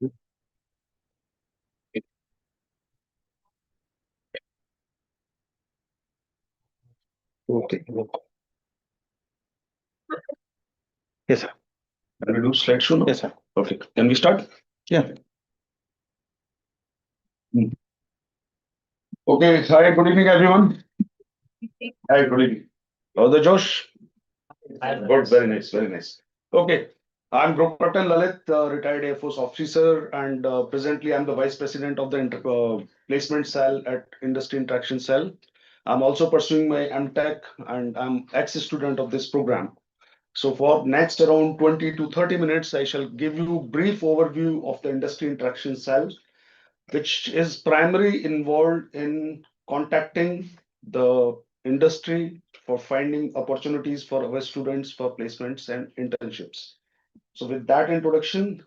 Okay. Yes, sir. Can we do slideshow now? Yes, sir. Okay. Can we start? Yeah. Hmm. Okay. Hi. Good evening, everyone. Hi. Good evening. How's the Josh? Good. Very nice. Very nice. Okay. I'm Group Captain Lalit, retired Air Force officer, and presently I'm the Vice President of the Placement Cell at Industry Interaction Cell. I'm also pursuing my MTech, and I'm ex-student of this program. So for next around 20 to 30 minutes, I shall give you brief overview of the Industry Interaction Cell, which is primarily involved in contacting the industry for finding opportunities for our students for placements and internships. So with that introduction,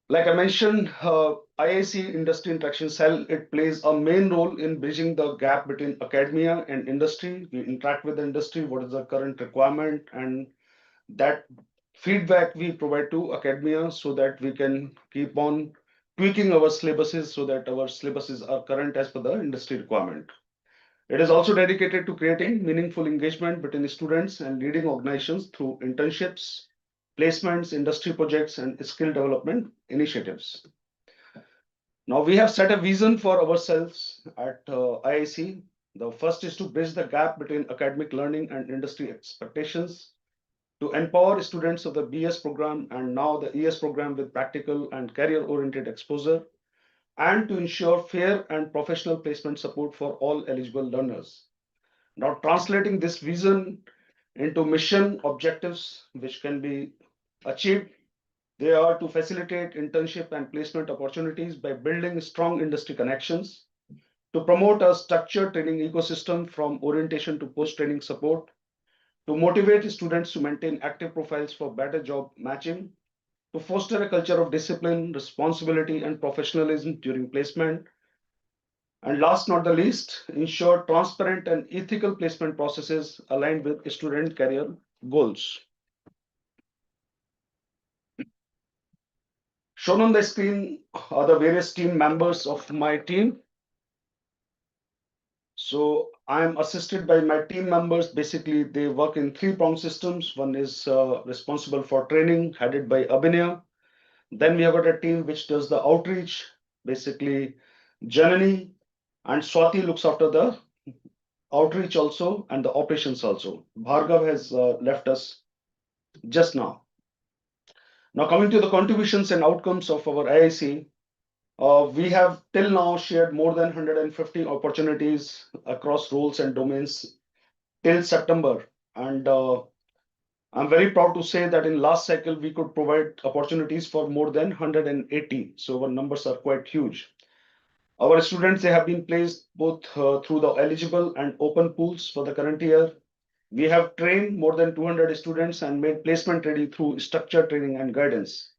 like I mentioned, IIC Industry Interaction Cell, it plays a main role in bridging the gap between academia and industry. We interact with the industry, what is the current requirement, and that feedback we provide to academia so that we can keep on tweaking our syllabuses so that our syllabuses are current as per the industry requirement. It is also dedicated to creating meaningful engagement between the students and leading organizations through internships, placements, industry projects, and skill development initiatives. Now, we have set a vision for ourselves at IIC. The first is to bridge the gap between academic learning and industry expectations, to empower students of the BS program and now the ES program with practical and career-oriented exposure, and to ensure fair and professional placement support for all eligible learners. Now, translating this vision into mission objectives, which can be achieved, they are to facilitate internship and placement opportunities by building strong industry connections, to promote a structured training ecosystem from orientation to post-training support, to motivate students to maintain active profiles for better job matching, to foster a culture of discipline, responsibility, and professionalism during placement, and last not the least, ensure transparent and ethical placement processes aligned with student career goals. Shown on the screen are the various team members of my team. So I'm assisted by my team members. Basically, they work in three-pronged systems. One is responsible for training, headed by Abhinaya. Then we have got a team which does the outreach. Basically, Janani and Swati looks after the outreach also and the operations also. Bhargav has left us just now. Now coming to the contributions and outcomes of our IIC, we have till now shared more than 150 opportunities across roles and domains till September. And I'm very proud to say that in last cycle, we could provide opportunities for more than 180. So our numbers are quite huge. Our students, they have been placed both through the eligible and open pools for the current year. We have trained more than 200 students and made placement ready through structured training and guidance.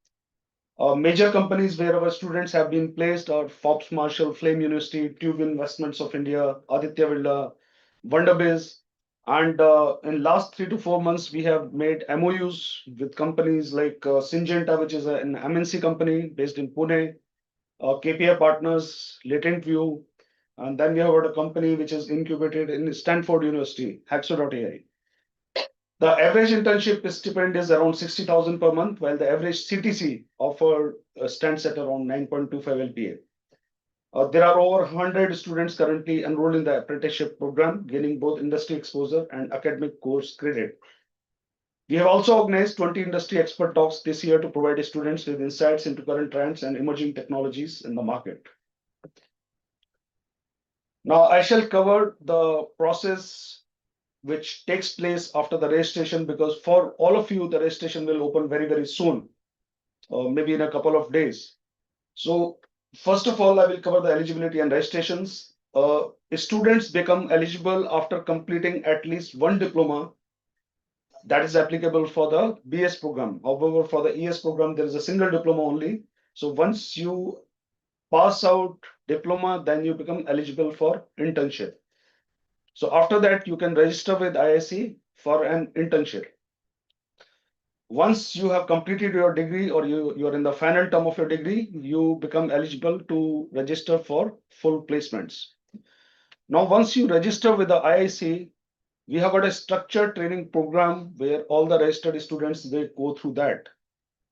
Major companies where our students have been placed are Forbes Marshall, Flame University, Tube Investments of India, Aditya Birla, Wonderbiz, and in last 3 to 4 months, we have made MOUs with companies like Syngenta, which is an MNC company based in Pune, KPI Partners, Latent View, and then we have got a company which is incubated in Stanford University, Haxo.ai. The average internship stipend is around 60,000 per month, while the average CTC offer stands at around 9.25 LPA. There are over 100 students currently enrolled in the apprenticeship program, gaining both industry exposure and academic course credit. We have also organized 20 industry expert talks this year to provide students with insights into current trends and emerging technologies in the market. Now, I shall cover the process which takes place after the registration, because for all of you, the registration will open very, very soon, maybe in a couple of days. So first of all, I will cover the eligibility and registrations. Students become eligible after completing at least one diploma that is applicable for the BS program. However, for the ES program, there is a single diploma only. So once you pass out diploma, then you become eligible for internship. So after that, you can register with IIC for an internship. Once you have completed your degree or you are in the final term of your degree, you become eligible to register for full placements. Now, once you register with the IIC, we have got a structured training program where all the registered students they go through that.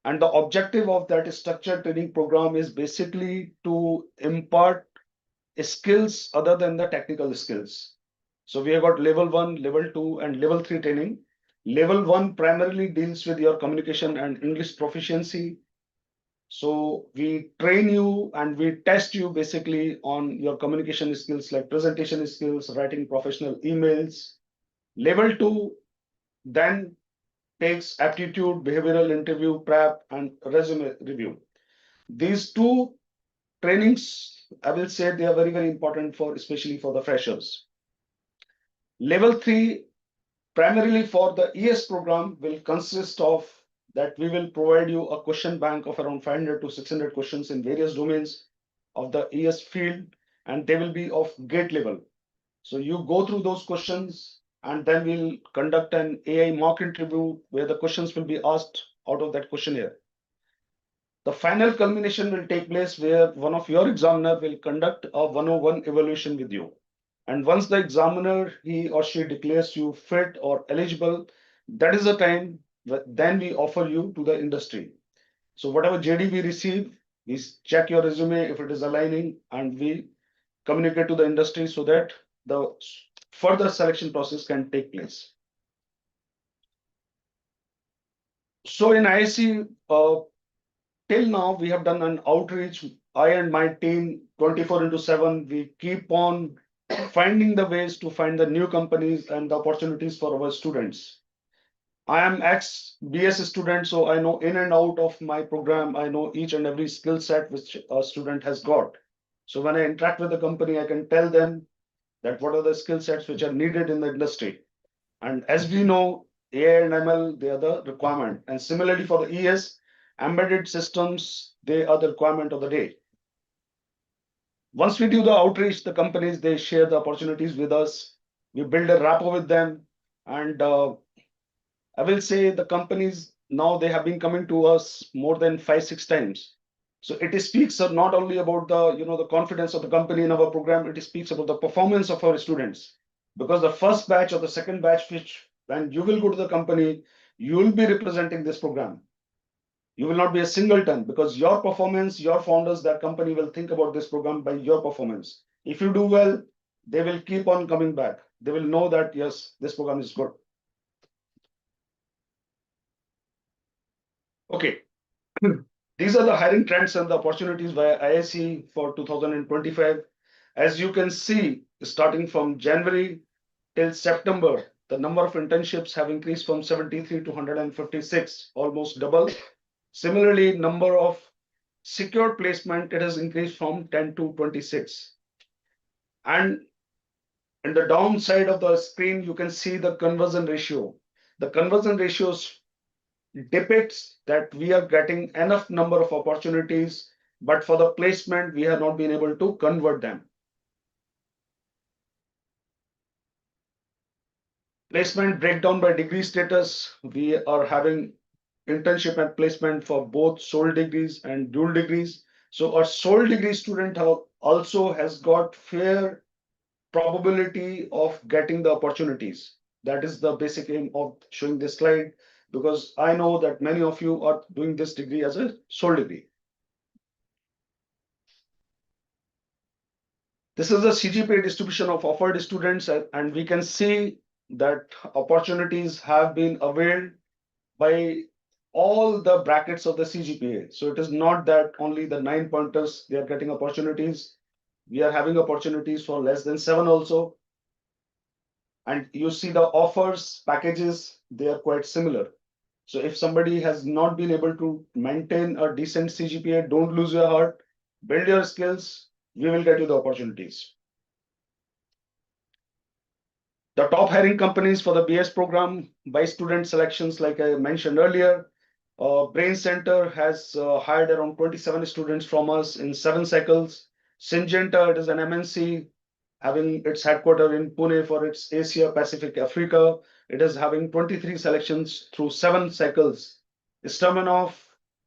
And the objective of that structured training program is basically to impart skills other than the technical skills. So we have got level 1, level 2, and level 3 training. Level 1 primarily deals with your communication and English proficiency. So we train you and we test you basically on your communication skills like presentation skills, writing professional emails. Level 2 then takes aptitude, behavioral interview prep, and resume review. These two trainings, I will say they are very, very important for, especially for the freshers. Level 3, primarily for the ES program, will consist of that we will provide you a question bank of around 500 to 600 questions in various domains of the ES field, and they will be of gate level. So you go through those questions, and then we'll conduct an AI mock interview where the questions will be asked out of that questionnaire. The final culmination will take place where one of your examiner will conduct a 101 evaluation with you. And once the examiner, he or she declares you fit or eligible, that is the time then we offer you to the industry. So whatever JD we receive, we check your resume if it is aligning, and we communicate to the industry so that the further selection process can take place. So in IIC, till now, we have done an outreach. I and my team, 24 into 7, we keep on finding the ways to find the new companies and the opportunities for our students. I am ex BS student, so I know in and out of my program. I know each and every skill set which a student has got. So when I interact with the company, I can tell them that what are the skill sets which are needed in the industry. And as we know, AI and ML, they are the requirement. And similarly for the ES, embedded systems, they are the requirement of the day. Once we do the outreach, the companies, they share the opportunities with us. We build a rapport with them. And I will say the companies now they have been coming to us more than 5, 6 times. So it speaks not only about the confidence of the company in our program, it speaks about the performance of our students. Because the first batch or the second batch, which when you will go to the company, you will be representing this program. You will not be a singleton because your performance, your founders, that company will think about this program by your performance. If you do well, they will keep on coming back. They will know that, yes, this program is good. Okay. These are the hiring trends and the opportunities via IIC for 2025. As you can see, starting from January till September, the number of internships have increased from 73 to 156, almost double. Similarly, number of secure placement, it has increased from 10 to 26. And in the downside of the screen, you can see the conversion ratio. The conversion ratios depicts that we are getting enough number of opportunities, but for the placement, we have not been able to convert them. Placement breakdown by degree status, we are having internship and placement for both sole degrees and dual degrees. So a sole degree student also has got fair probability of getting the opportunities. That is the basic aim of showing this slide, because I know that many of you are doing this degree as a sole degree. This is the CGPA distribution of offered students, and we can see that opportunities have been availed by all the brackets of the CGPA. So it is not that only the 9 pointers they are getting opportunities. We are having opportunities for less than 7 also. And you see the offers packages, they are quite similar. So if somebody has not been able to maintain a decent CGPA, don't lose your heart, build your skills, we will get you the opportunities. The top hiring companies for the BS program by student selections, like I mentioned earlier, Brain Center has hired around 27 students from us in 7 cycles. Syngenta, it is an MNC having its headquarters in Pune for its Asia Pacific Africa. It is having 23 selections through 7 cycles. Staminov,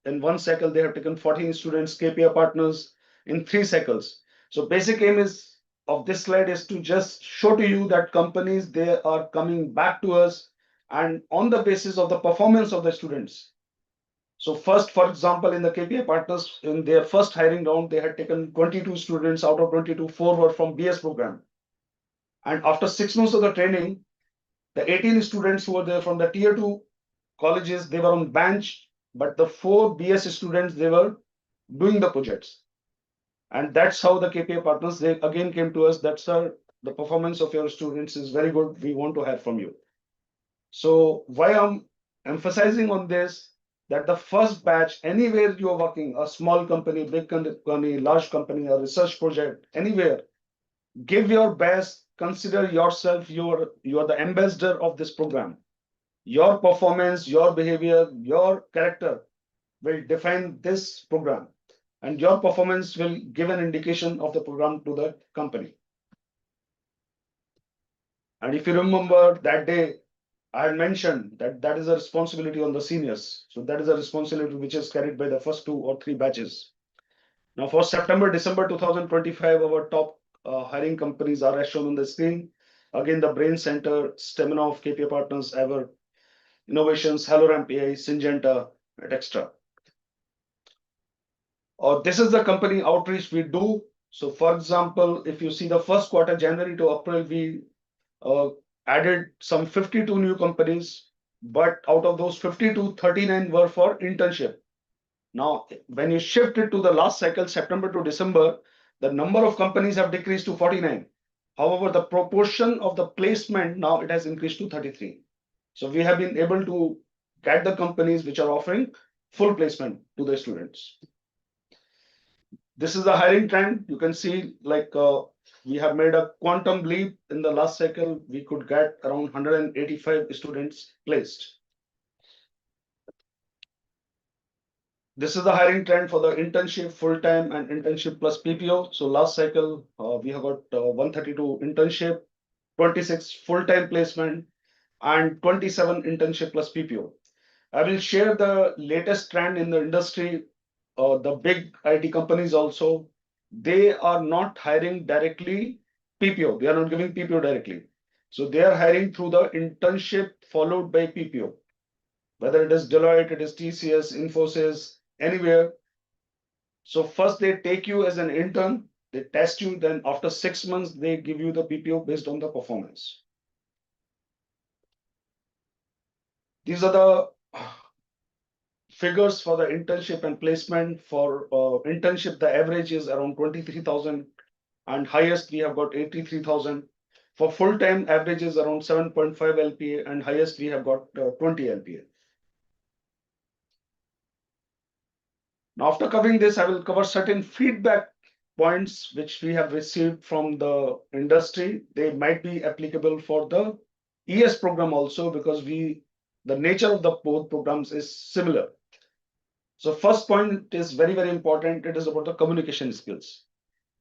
in one cycle, they have taken 14 students, KPI partners in 3 cycles. So basic aim is of this slide is to just show to you that companies, they are coming back to us and on the basis of the performance of the students. So first, for example, in the KPI partners, in their first hiring round, they had taken 22 students. Out of 22, 4 were from BS program. And after 6 months of the training, the 18 students who were there from the tier 2 colleges, they were on bench, but the 4 BS students, they were doing the projects. And that's how the KPI partners, they again came to us that, sir, the performance of your students is very good. We want to hear from you. So why I'm emphasizing on this, that the first batch, anywhere you are working, a small company, big company, large company, a research project, anywhere, give your best, consider yourself, you are the ambassador of this program. Your performance, your behavior, your character will define this program, and your performance will give an indication of the program to the company. And if you remember that day, I had mentioned that that is a responsibility on the seniors. So that is a responsibility which is carried by the first 2 or 3 batches. Now for September, December 2025, our top hiring companies are as shown on the screen. Again, the Brain Center, Stamina of KPI Partners, Ever, Innovations, Haloram AI, Syngenta, etc. This is the company outreach we do. So for example, if you see the first quarter, January to April, we uh, added some 52 new companies, but out of those 52, 39 were for internship. Now, when you shift it to the last cycle, September to December, the number of companies have decreased to 49. However, the proportion of the placement now it has increased to 33. So we have been able to get the companies which are offering full placement to the students. This is the hiring trend. You can see we have made a quantum leap in the last cycle. We could get around 185 students placed. This is the hiring trend for the internship, full-time and internship plus PPO. So last cycle, we have got 132 internship, 26 full-time placement, and 27 internship plus PPO. I will share the latest trend in the industry. The big IT companies also, they are not hiring directly PPO. They are not giving PPO directly. So they are hiring through the internship followed by PPO. Whether it is Deloitte, it is TCS, Infosys, anywhere. So first they take you as an intern, they test you, then after 6 months, they give you the PPO based on the performance. These are the figures for the internship and placement. For internship, the average is around 23,000 and highest we have got 83,000. For full-time, average is around 7.5 LPA and highest we have got 20 LPA. Now, after covering this, I will cover certain feedback points which we have received from the industry. They might be applicable for the ES program also because the nature of the both programs is similar. So first point is very, very important. It is about the communication skills.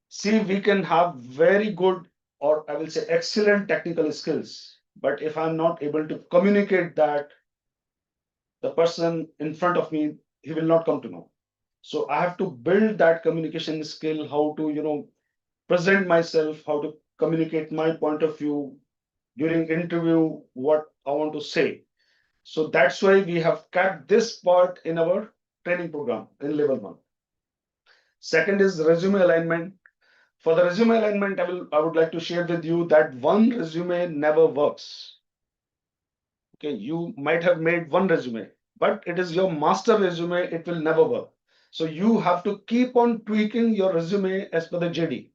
See, we can have very good, or I will say excellent technical skills, but if I'm not able to communicate that, the person in front of me, he will not come to know. So I have to build that communication skill, how to, present myself, how to communicate my point of view during interview, what I want to say. So that's why we have kept this part in our training program in level 1. Second is resume alignment. For the resume alignment, I would like to share with you that one resume never works. Okay, you might have made one resume, but it is your master resume, it will never work. So you have to keep on tweaking your resume as per the JD.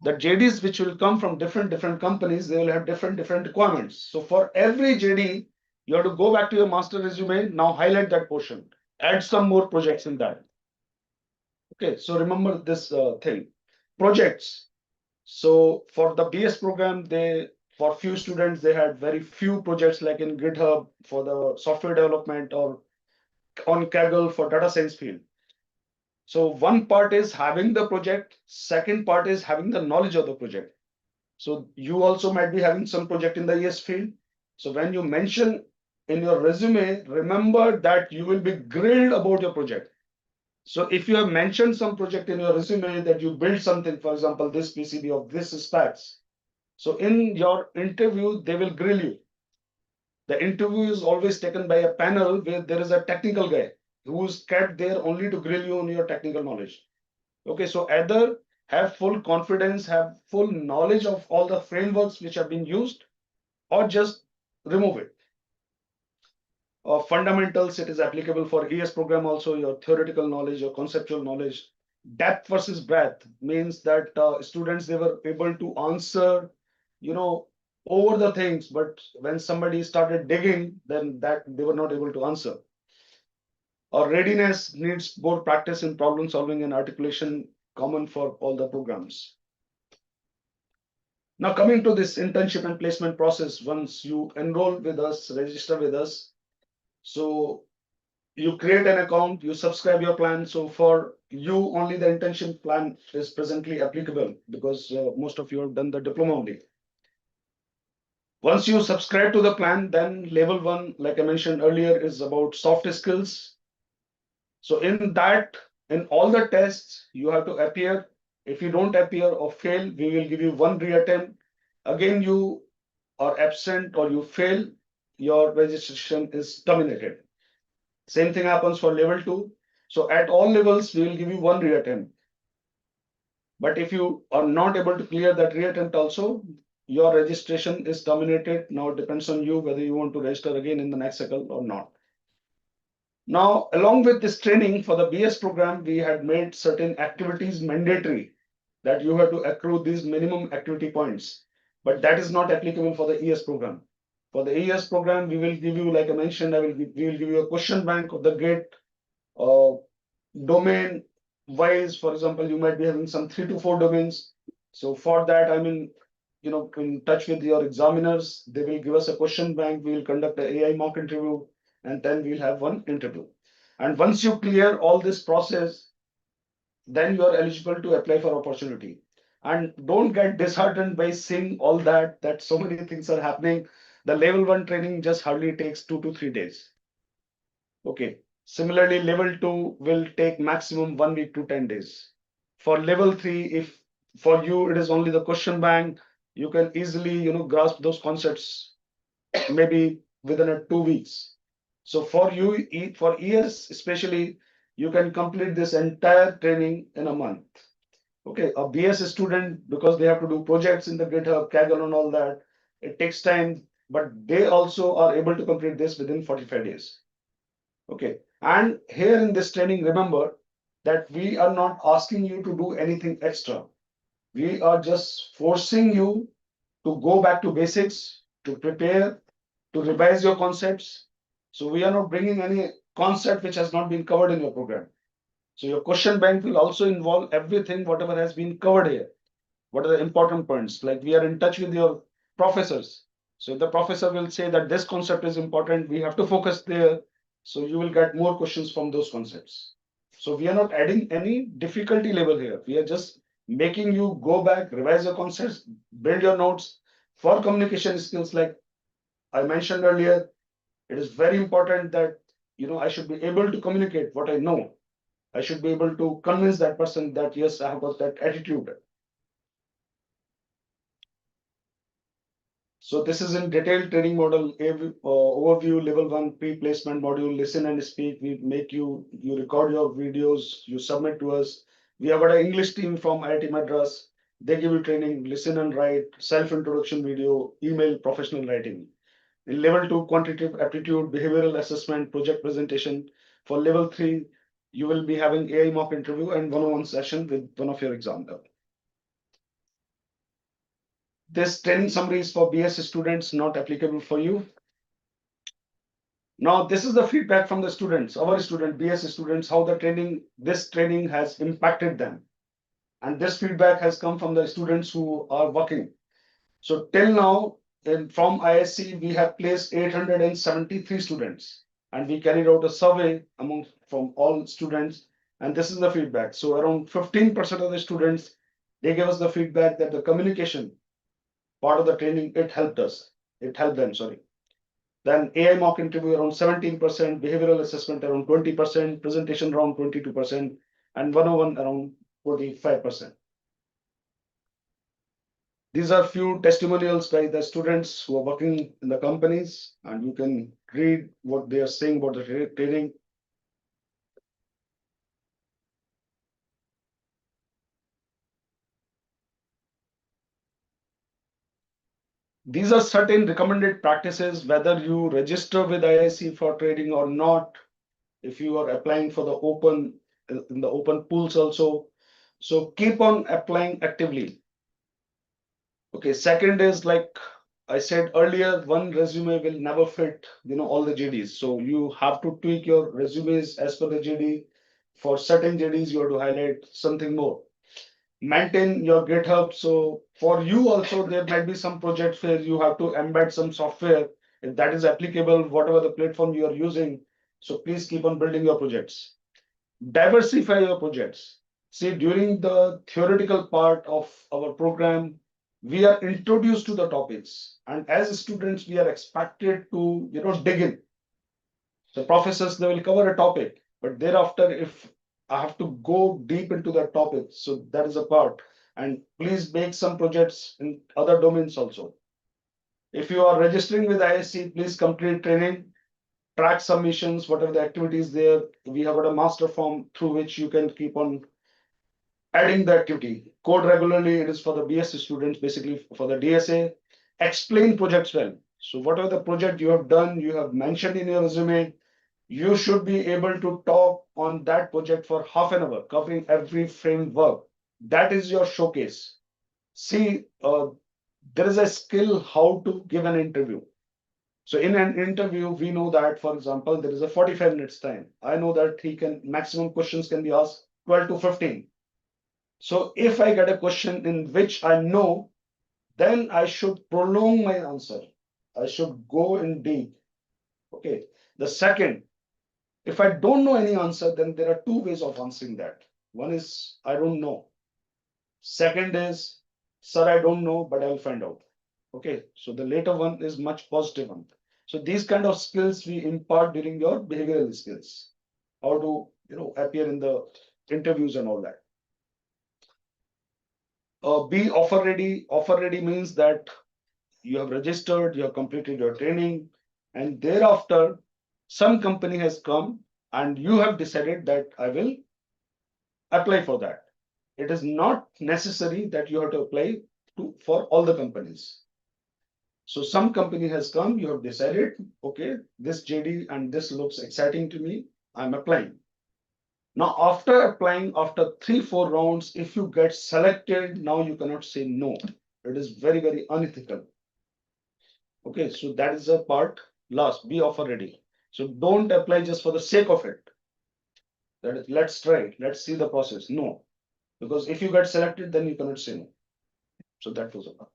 The JDs which will come from different companies, they will have different requirements. So for every JD, you have to go back to your master resume, now highlight that portion, add some more projects in that. Okay, so remember this thing, projects. So for the BS program, for few students, they had very few projects like in GitHub for the software development or on Kaggle for data science field. So one part is having the project, second part is having the knowledge of the project. So you also might be having some project in the ES field. So when you mention in your resume, remember that you will be grilled about your project. So if you have mentioned some project in your resume that you built something, for example, this PCB of this specs, so in your interview, they will grill you. The interview is always taken by a panel where there is a technical guy who's kept there only to grill you on your technical knowledge. Okay, so either have full confidence, have full knowledge of all the frameworks which have been used, or just remove it. Fundamentals, it is applicable for ES program also, your theoretical knowledge, your conceptual knowledge. Depth versus breadth means that students, they were able to answer, over the things, but when somebody started digging, then that they were not able to answer. Or readiness needs more practice in problem solving and articulation, common for all the programs. Now coming to this internship and placement process, once you enroll with us, register with us, so you create an account, you subscribe your plan. So for you, only the internship plan is presently applicable because most of you have done the diploma only. Once you subscribe to the plan, then level 1, like I mentioned earlier, is about soft skills. So in that, in all the tests, you have to appear. If you don't appear or fail, we will give you one reattempt. Again, you are absent or you fail, your registration is terminated. Same thing happens for level 2. So at all levels, we will give you one reattempt. But if you are not able to clear that reattempt also, your registration is terminated. Now it depends on you whether you want to register again in the next cycle or not. Now, along with this training for the BS program, we had made certain activities mandatory that you have to accrue these minimum activity points. But that is not applicable for the ES program. For the ES program, we will give you, like I mentioned, we will give you a question bank of the gate, domain wise. For example, you might be having some 3 to 4 domains. So for that, in touch with your examiners, they will give us a question bank. We will conduct an AI mock interview, and then we'll have one interview. And once you clear all this process, then you are eligible to apply for opportunity. And don't get disheartened by seeing all that so many things are happening. The level 1 training just hardly takes 2 to 3 days. Okay. Similarly, level 2 will take maximum 1 week to 10 days. For level 3, if for you it is only the question bank, you can easily, grasp those concepts maybe within 2 weeks. So for you, for years especially, you can complete this entire training in a month. Okay, a BS student, because they have to do projects in the GitHub, Kaggle and all that, it takes time, but they also are able to complete this within 45 days. Okay, and here in this training, remember that we are not asking you to do anything extra. We are just forcing you to go back to basics, to prepare, to revise your concepts. So we are not bringing any concept which has not been covered in your program. So your question bank will also involve everything, whatever has been covered here. What are the important points? Like we are in touch with your professors. So the professor will say that this concept is important, we have to focus there. So you will get more questions from those concepts. So we are not adding any difficulty level here. We are just making you go back, revise your concepts, build your notes for communication skills. Like I mentioned earlier, it is very important that I should be able to communicate what I know. I should be able to convince that person that yes, I have got that attitude. So this is in detailed training model, overview, level 1 pre-placement module, listen and speak. We make you record your videos, you submit to us. We have got an English team from IIT Madras. They give you training, listen and write, self-introduction video, email, professional writing. In level 2, quantitative aptitude, behavioral assessment, project presentation. For level 3, you will be having AI mock interview and one-on-one session with one of your examiner. This training summary is for BS students, not applicable for you. Now, this is the feedback from the students, our student, BS students, how this training has impacted them. And this feedback has come from the students who are working. So till now, from IIC, we have placed 873 students, and we carried out a survey from all students, and this is the feedback. So around 15% of the students, they gave us the feedback that the communication part of the training, it helped them, sorry. Then AI mock interview around 17%, behavioral assessment around 20%, presentation around 22%, and 101 around 45%. These are few testimonials by the students who are working in the companies, and you can read what they are saying about the training. These are certain recommended practices, whether you register with IIC for trading or not, if you are applying for the open, in the open pools also. So keep on applying actively. Okay, second is like I said earlier, one resume will never fit, all the JDs. So you have to tweak your resumes as per the JD. For certain JDs, you have to highlight something more. Maintain your GitHub. So for you also, there might be some projects where you have to embed some software, if that is applicable, whatever the platform you are using. So please keep on building your projects. Diversify your projects. See, during the theoretical part of our program, we are introduced to the topics, and as students, we are expected to, dig in. The professors, they will cover a topic, but thereafter, if I have to go deep into that topic, so that is a part. And please make some projects in other domains also. If you are registering with ISC, please complete training, track submissions, whatever the activities there. We have got a master form through which you can keep on adding the activity. Code regularly, it is for the BSc students, basically for the DSA. Explain projects well. So whatever the project you have done, you have mentioned in your resume, you should be able to talk on that project for half an hour, covering every framework. That is your showcase. See, there is a skill how to give an interview. So in an interview, we know that, for example, there is a 45 minutes time. I know that he can, maximum questions can be asked 12 to 15. So if I get a question in which I know, then I should prolong my answer. I should go in deep. Okay. The second, if I don't know any answer, then there are two ways of answering that. One is, I don't know. Second is, sir, I don't know, but I'll find out. Okay. So the later one is much positive one. So these kind of skills we impart during your behavioral skills. How to, appear in the interviews and all that. Be offer ready. Offer ready means that you have registered, you have completed your training, and thereafter, some company has come and you have decided that I will apply for that. It is not necessary that you have to apply for all the companies. So some company has come, you have decided, okay, this JD and this looks exciting to me, I'm applying. Now, after applying, after 3-4 rounds, if you get selected, now you cannot say no. It is very, very unethical. Okay, so that is a part. Last, be offer ready. So don't apply just for the sake of it. That is, let's try, let's see the process. No, because if you get selected, then you cannot say no. So that was a part.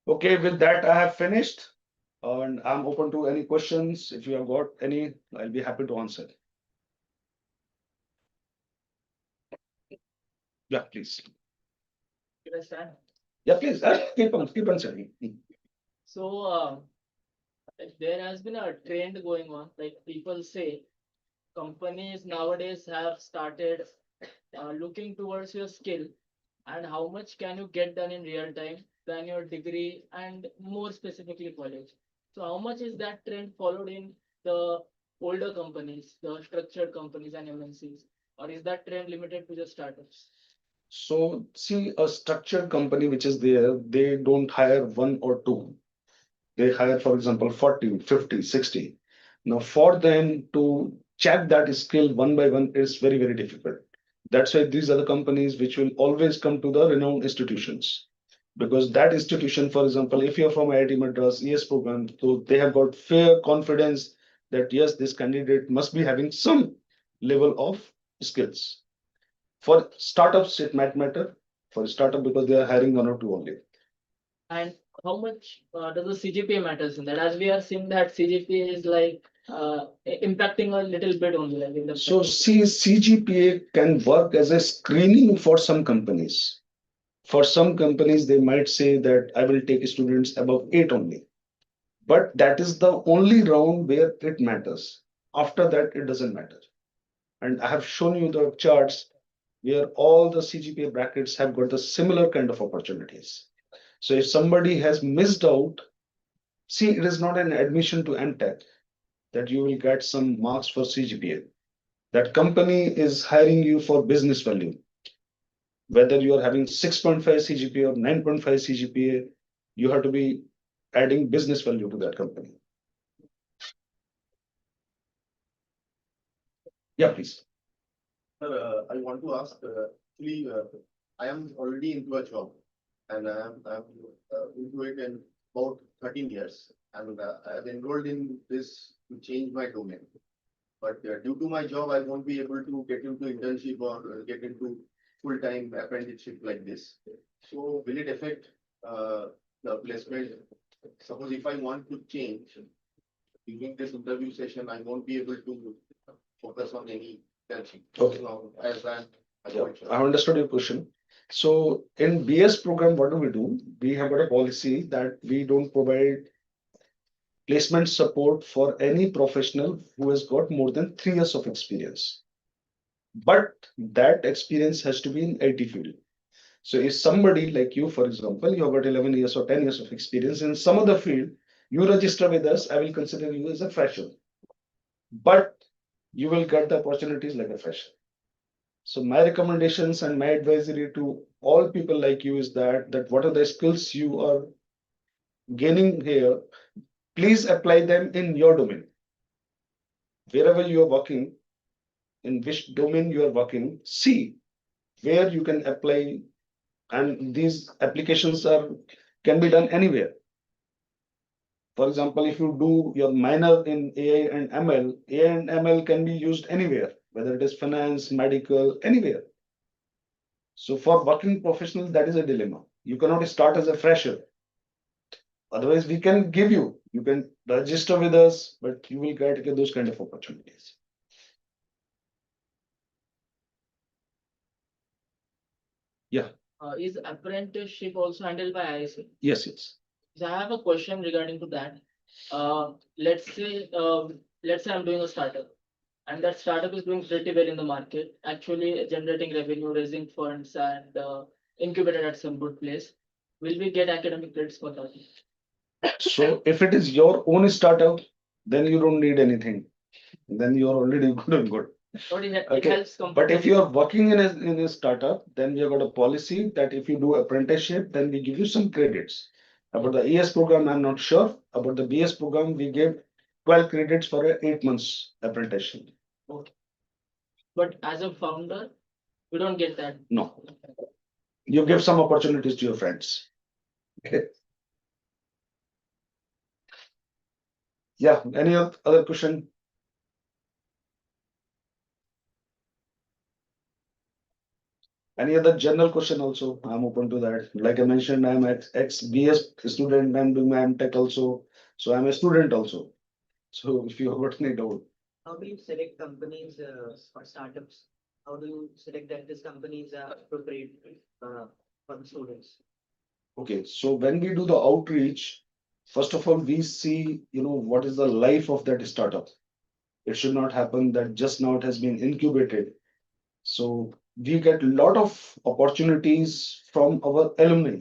Okay, with that, I have finished, and I'm open to any questions. If you have got any, I'll be happy to answer. Yeah, please. Should I start? Yeah, please. Keep on saying. So, there has been a trend going on. Like people say, companies nowadays have started looking towards your skill and how much can you get done in real time than your degree and more specifically college. So, how much is that trend followed in the older companies, the structured companies and MNCs, or is that trend limited to the startups? So see, a structured company which is there, they don't hire one or two. They hire, for example, 40, 50, 60. Now, for them to check that skill one by one is very, very difficult. That's why these are the companies which will always come to the renowned institutions. Because that institution, for example, if you're from IIT Madras ES program, so they have got fair confidence that yes, this candidate must be having some level of skills. For startups, it might matter for a startup because they are hiring one or two only. And how much does the CGPA matters in that? As we are seeing that CGPA is like impacting a little bit only, like in the So see, CGPA can work as a screening for some companies. For some companies, they might say that I will take students above 8 only. But that is the only round where it matters. After that, it doesn't matter. And I have shown you the charts where all the CGPA brackets have got the similar kind of opportunities. So if somebody has missed out, see, it is not an admission to MTech that you will get some marks for CGPA. That company is hiring you for business value. Whether you are having 6.5 CGPA or 9.5 CGPA, you have to be adding business value to that company. Yeah, please. Sir, I want to ask, actually, I am already into a job and I'm into it in about 13 years and I've enrolled in this to change my domain. But due to my job, I won't be able to get into internship or get into full-time apprenticeship like this. So will it affect the placement? Suppose if I want to change during this interview session, I won't be able to focus on any internship. Okay. So as I'm Yeah, I have understood your question. So in BS program, what do? We have got a policy that we don't provide placement support for any professional who has got more than 3 years of experience. But that experience has to be in IT field. So if somebody like you, for example, you have got 11 years or 10 years of experience in some other field, you register with us, I will consider you as a fresher. But you will get the opportunities like a fresher. So my recommendations and my advisory to all people like you is that what are the skills you are gaining here, please apply them in your domain. Wherever you are working, in which domain you are working, see where you can apply, and these applications are can be done anywhere. For example, if you do your minor in AI and ML, AI and ML can be used anywhere, whether it is finance, medical, anywhere. So for working professionals, that is a dilemma. You cannot start as a fresher. Otherwise, we can give you, you can register with us, but you will get those kind of opportunities. Yeah, Is apprenticeship also handled by IIC? yes, yes. So I have a question regarding to that. Let's say I'm doing a startup, and that startup is doing pretty well in the market, actually generating revenue, raising funds, and incubated at some good place. Will we get academic credits for that? So if it is your own startup, then you don't need anything. Then you are already good and good. But it Okay, helps but if companies. you are working in a startup, then we have got a policy that if you do apprenticeship, then we give you some credits. About the ES program, I'm not sure. About the BS program, we give 12 credits for a 8 months apprenticeship. Okay. But as a founder, we don't get that. No, you give some opportunities to your friends. Okay. Yeah, any other question? Any other general question also? I'm open to that. Like I mentioned, I'm ex-BS student, I'm doing my MTech also. So I'm a student also. So if you have got any doubt. How do you select companies or startups? How do you select that these companies are appropriate for the students? Okay, so when we do the outreach, first of all, we see, what is the life of that startup. It should not happen that just now it has been incubated. So we get a lot of opportunities from our alumni.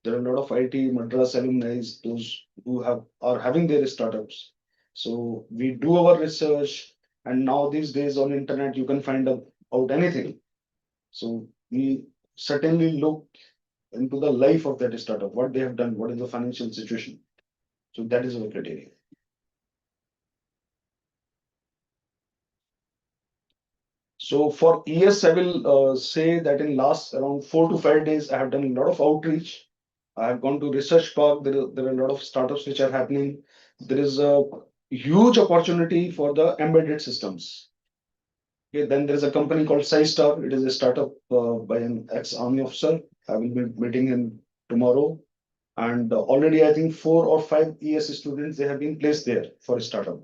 There are a lot of IT Madras alumni, those who are having their startups. So we do our research, and now these days on internet you can find out anything. So we certainly look into the life of that startup, what they have done, what is the financial situation. So that is our criteria. So for years, I will say that in last around 4 to 5 days, I have done a lot of outreach. I have gone to research park. There are a lot of startups which are happening. There is a huge opportunity for the embedded systems. Okay, then there is a company called SciStar. It is a startup by an ex-army officer. I will be meeting him tomorrow. And already, I think 4 or 5 ES students they have been placed there for a startup.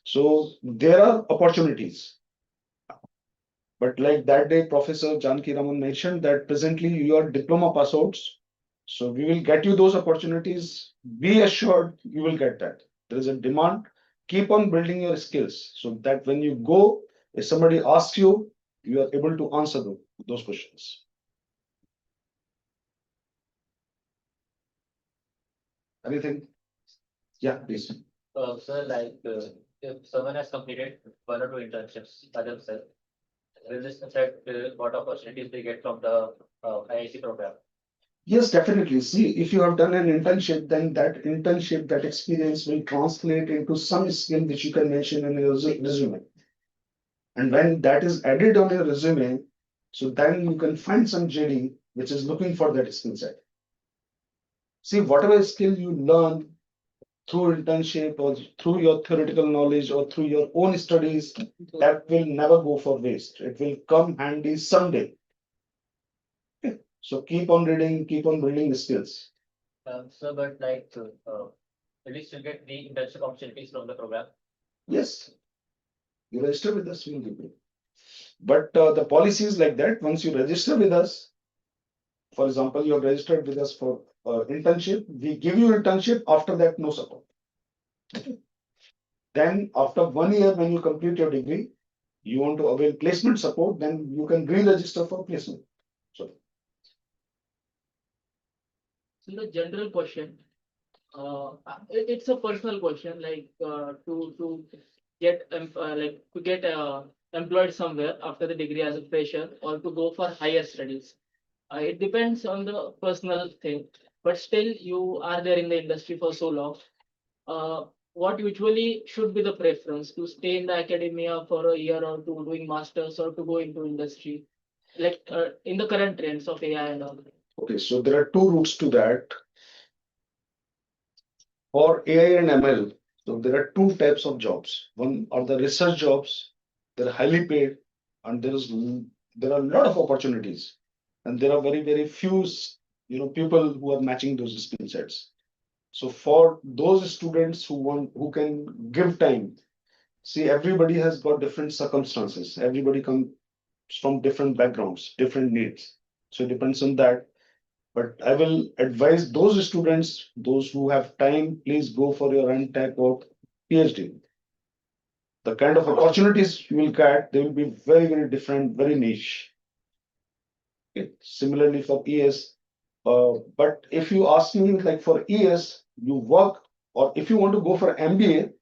So there are opportunities. But like that day, Professor Janki Raman mentioned that presently you are diploma pass outs. So we will get you those opportunities. Be assured you will get that. There is a demand. Keep on building your skills so that when you go, if somebody asks you, you are able to answer those questions. Anything? Yeah, please. Sir, if someone has completed 1 or 2 internships by themselves, will this affect what opportunities they get from the IIC program? Yes, definitely. See, if you have done an internship, then that internship, that experience will translate into some skill which you can mention in your resume. And when that is added on your resume, so then you can find some JD which is looking for that skill set. See, whatever skill you learn through internship or through your theoretical knowledge or through your own studies, that will never go for waste. It will come handy someday. Okay. So keep on reading, keep on building the skills. Sir, but will we still get the internship opportunities from the program? Yes, you register with us, we will give you. But the policy is like that. Once you register with us, for example, you have registered with us for internship, we give you internship. After that, no support. Then after 1 year, when you complete your degree, you want to avail placement support, then you can re-register for placement. So The general question, it's a personal question, like to get employed somewhere after the degree as a fresher or to go for higher studies. It depends on the personal thing, but still you are there in the industry for so long. What usually should be the preference to stay in the academia for a year or two doing masters or to go into industry, like in the current trends of AI and all. okay, so there are two routes to that. For AI and ML, so there are two types of jobs. One are the research jobs, they're highly paid, and there are a lot of opportunities, and there are very few people who are matching those skill sets. So for those students who can give time, see, everybody has got different circumstances. Everybody comes from different backgrounds, different needs. So it depends on that. But I will advise those students, those who have time, please go for your MTech or PhD. The kind of opportunities you will get, they will be very different, very niche. Okay. Similarly for ES, but if you ask me, like for ES, you work, or if you want to go for MBA,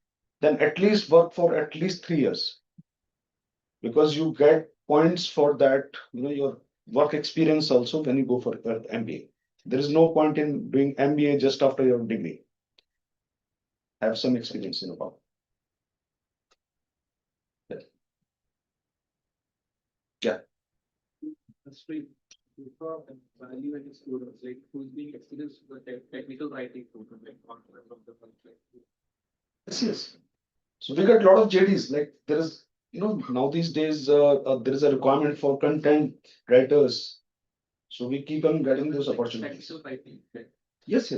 then at least work for at least 3 years, because you get points for that, your work experience also when you go for MBA. There is no point in doing MBA just after your degree. Have some experience in about. Yeah. Industry for value-added students, like who's being experienced with the technical writing program, like conference of the country. Yes. So we got a lot of JDs. Like there is, now these days there is a requirement for content writers. So we keep on getting those opportunities. Technical writing, like, Yes.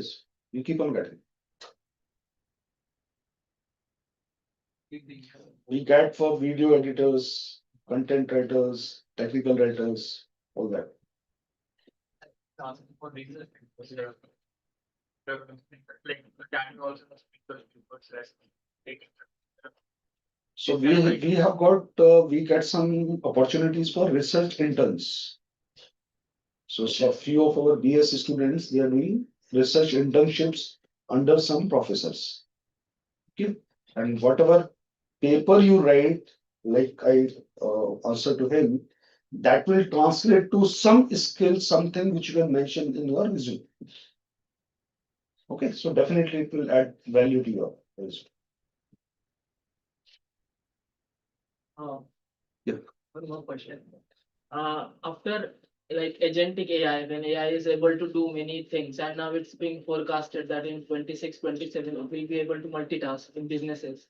We keep on getting. We get for video editors, content writers, technical writers, all that. for research, like can also speak to research. So we have got we get some opportunities for research interns. So a few of our BS students, they are doing research internships under some professors. Okay, and whatever paper you write, like I answer to him, that will translate to some skill, something which you can mention in your resume. Okay, so definitely it will add value to your resume. Yeah. One more question. After like agentic AI, when AI is able to do many things, and now it's being forecasted that in 26, 27, we'll be able to multitask in businesses.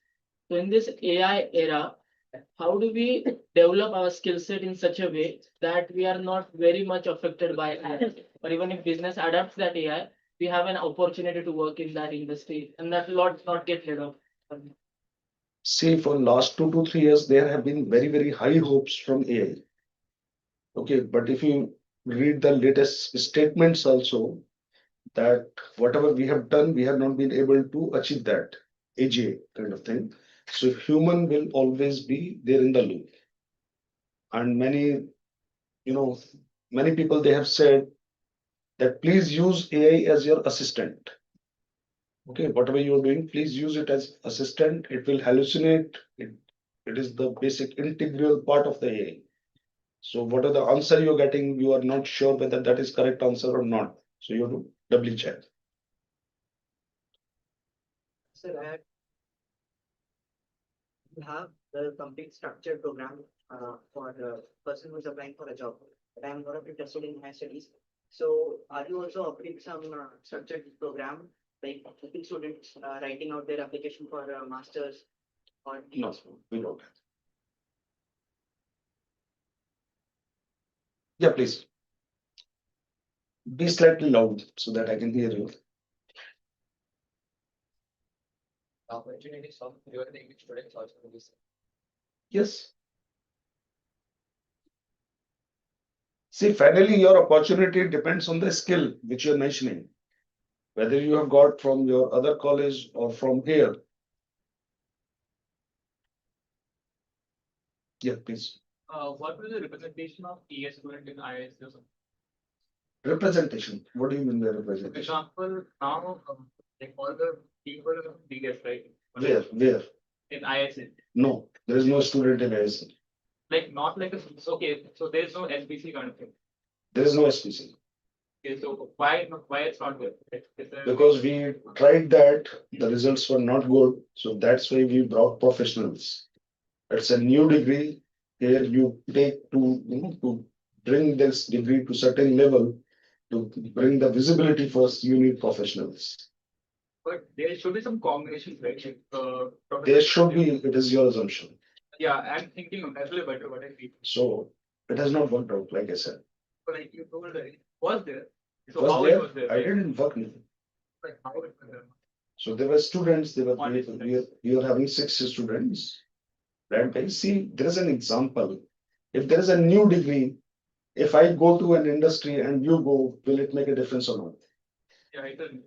So in this AI era, how do we develop our skill set in such a way that we are not very much affected by AI? Or even if business adapts that AI, we have an opportunity to work in that industry and that lot not get laid off. See, for last 2 to 3 years, there have been very high hopes from AI. Okay, but if you read the latest statements also, that whatever we have done, we have not been able to achieve that AGA kind of thing. So human will always be there in the loop. And many people, they have said that please use AI as your assistant. Okay, whatever you're doing, please use it as assistant. It will hallucinate. It is the basic integral part of the AI. So whatever the answer you're getting, you are not sure whether that is correct answer or not. So you have to doubly check. Sir, you have the complete structured program for the person who's applying for a job. But I'm not interested in higher studies. So are you also offering some structured program, like helping students writing out their application for a master's or No, we don't have. Yeah, please. Be slightly loud so that I can hear you. Opportunities from your English students also in this. Yes. See, finally, your opportunity depends on the skill which you're mentioning, whether you have got from your other college or from here. Yeah, please. What will the representation of ES student in IIC or something? Representation. What do you mean by For representation? example, now, like all the people in DS, right? Where? Where? In IIC, No, there is no student in IIC. like not like a, okay, so there's no SBC kind of thing. There is no SPC. Okay, so why it's not there? It's a- Because we tried that, the results were not good. So that's why we brought professionals. It's a new degree. Here you take to bring this degree to certain level, to bring the visibility first, you need professionals. But there should be some combination, right? Like, There should be, it is your assumption. Yeah, I'm thinking of that's a little better what I feel. So it has not worked out, like I said. But like you told that it was there. It So was how there, it was there? I Like, didn't work. like how it was there? So there were students, they were, Only we are having 6 students. Right, guys? See, there is an example. If there is a new degree, if I go to an industry and you go, will it make a difference or not? Yeah, it doesn't.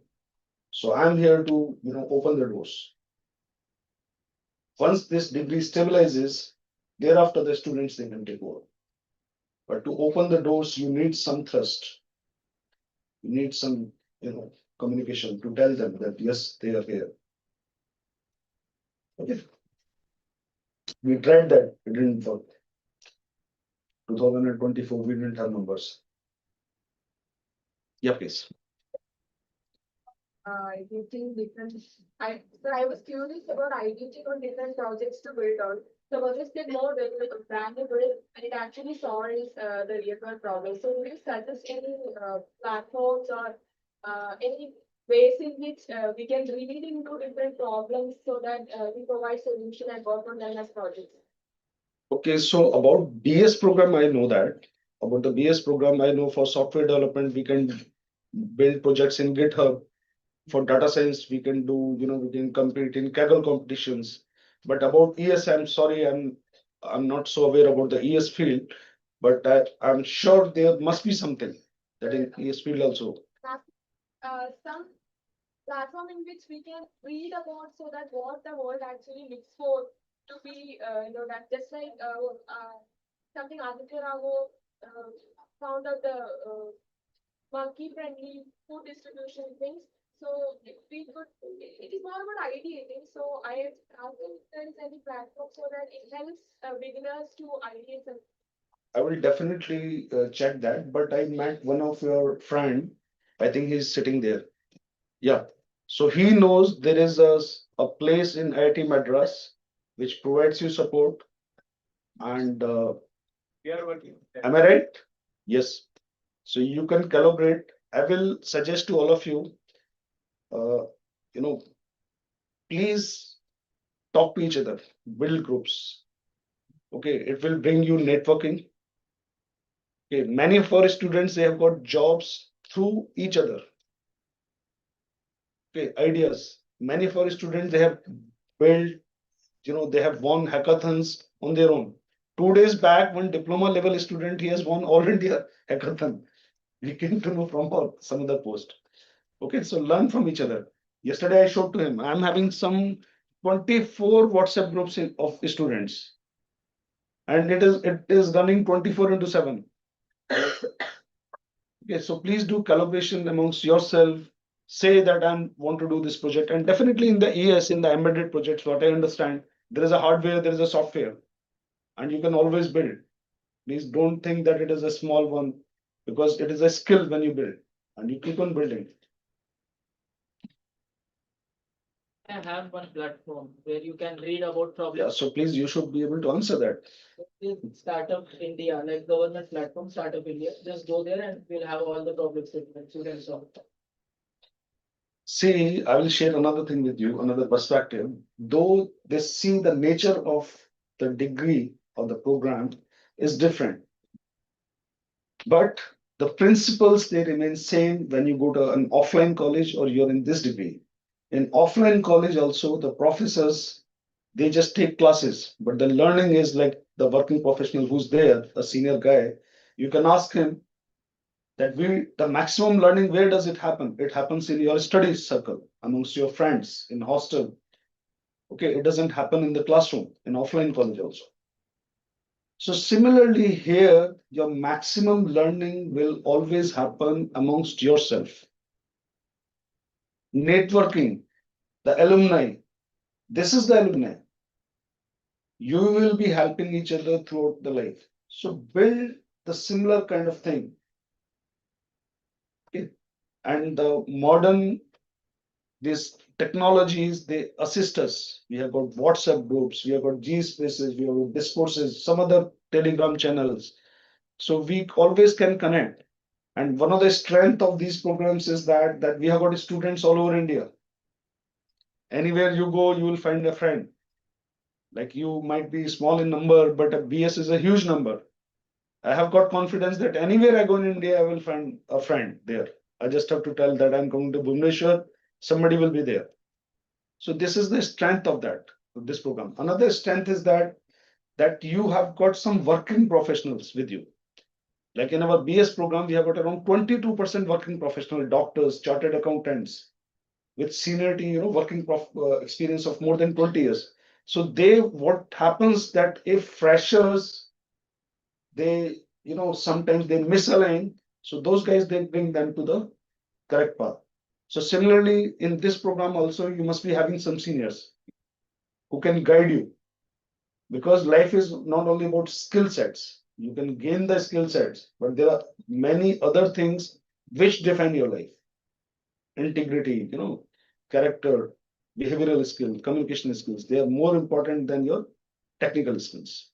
So I'm here to, open the doors. Once this degree stabilizes, thereafter the students, they can take over. But to open the doors, you need some trust. You need some, communication to tell them that yes, they are here. Okay. We tried that, it didn't work. 2024, we didn't have numbers. Yeah, please. Using different, I was curious about editing on different projects to build on. So was this more brandable and it actually solves the real world problem? So would you suggest any platforms or any ways in which we can read into different problems so that we provide solution and work on them as projects? Okay, so about BS program, I know that. About the BS program, I know for software development, we can build projects in GitHub. For data science, we can do, we can compete in Kaggle competitions. But about ES, I'm sorry, I'm not so aware about the ES field, but I'm sure there must be something that in ES field also. Some platform in which we can read about so that what the world actually looks for to be, that just like something Aditya Rao found out the monkey friendly food distribution things. So we could, it is more about ideating. So I asked if there is any platform so that it helps beginners to ideate. I will definitely check that, but I met one of your friend. I think he's sitting there. Yeah. So he knows there is a place in IIT Madras which provides you support. And We are working. am I right? Yes. So you can collaborate. I will suggest to all of you, uh, you know, please talk to each other, build groups. Okay, it will bring you networking. Okay, many of our students, they have got jobs through each other. Okay, ideas. Many of our students, they have built, they have won hackathons on their own. 2 days back, one diploma level student, he has won all India hackathon. We came to know from some other post. Okay, so learn from each other. Yesterday I showed to him, I'm having some 24 WhatsApp groups of students, and it is running 24/7. Okay, so please do collaboration amongst yourself. Say that I want to do this project, and definitely in the ES, in the embedded projects, what I understand, there is a hardware, there is a software, and you can always build. Please don't think that it is a small one, because it is a skill when you build, and you keep on building. I have one platform where you can read about Yeah, problems. so please, you should be able to answer that. Is Startup India, like government platform, Startup India, just go there and we'll have all the problem statements you can solve. See, I will share another thing with you, another perspective. Though they see the nature of the degree or the program is different, but the principles they remain same when you go to an offline college or you're in this degree. In offline college also, the professors, they just take classes, but the learning is like the working professional who's there, a senior guy. You can ask him that the maximum learning, where does it happen? It happens in your study circle, amongst your friends, in hostel. Okay, it doesn't happen in the classroom, in offline college also. So similarly here, your maximum learning will always happen amongst yourself. Networking, the alumni, this is the alumni. You will be helping each other throughout the life. So build the similar kind of thing. Okay. And the modern, these technologies, they assist us. We have got WhatsApp groups, we have got G spaces, we have got discourses, some other Telegram channels. So we always can connect. And one of the strength of these programs is that we have got students all over India. Anywhere you go, you will find a friend. Like you might be small in number, but a BS is a huge number. I have got confidence that anywhere I go in India, I will find a friend there. I just have to tell that I'm going to Bhubaneswar, somebody will be there. So this is the strength of this program. Another strength is that you have got some working professionals with you. Like in our BS program, we have got around 22% working professional, doctors, chartered accountants with seniority, working experience of more than 20 years. So what happens that if freshers, they, sometimes they misalign. So those guys, they bring them to the correct path. So similarly, in this program also, you must be having some seniors who can guide you, because life is not only about skill sets. You can gain the skill sets, but there are many other things which define your life. Integrity, character, behavioral skill, communication skills. They are more important than your technical skills.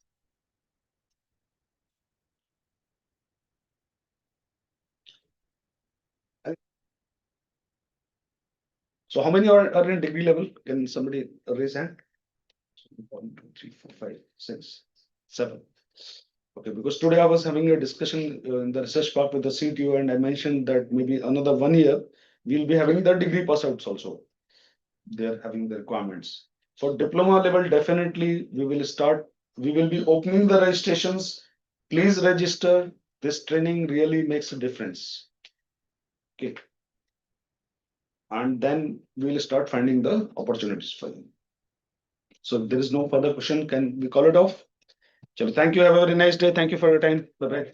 So how many are in degree level? Can somebody raise hand? 1, 2, 3, 4, 5, 6, 7. Okay, because today I was having a discussion in the research park with the CTO, and I mentioned that maybe another 1 year we'll be having the degree pass outs also. They're having the requirements. For diploma level, definitely we will be opening the registrations. Please register. This training really makes a difference. Okay. And then we'll start finding the opportunities for you. So if there is no further question, can we call it off? Chalo, thank you. Have a very nice day. Thank you for your time. Bye-bye.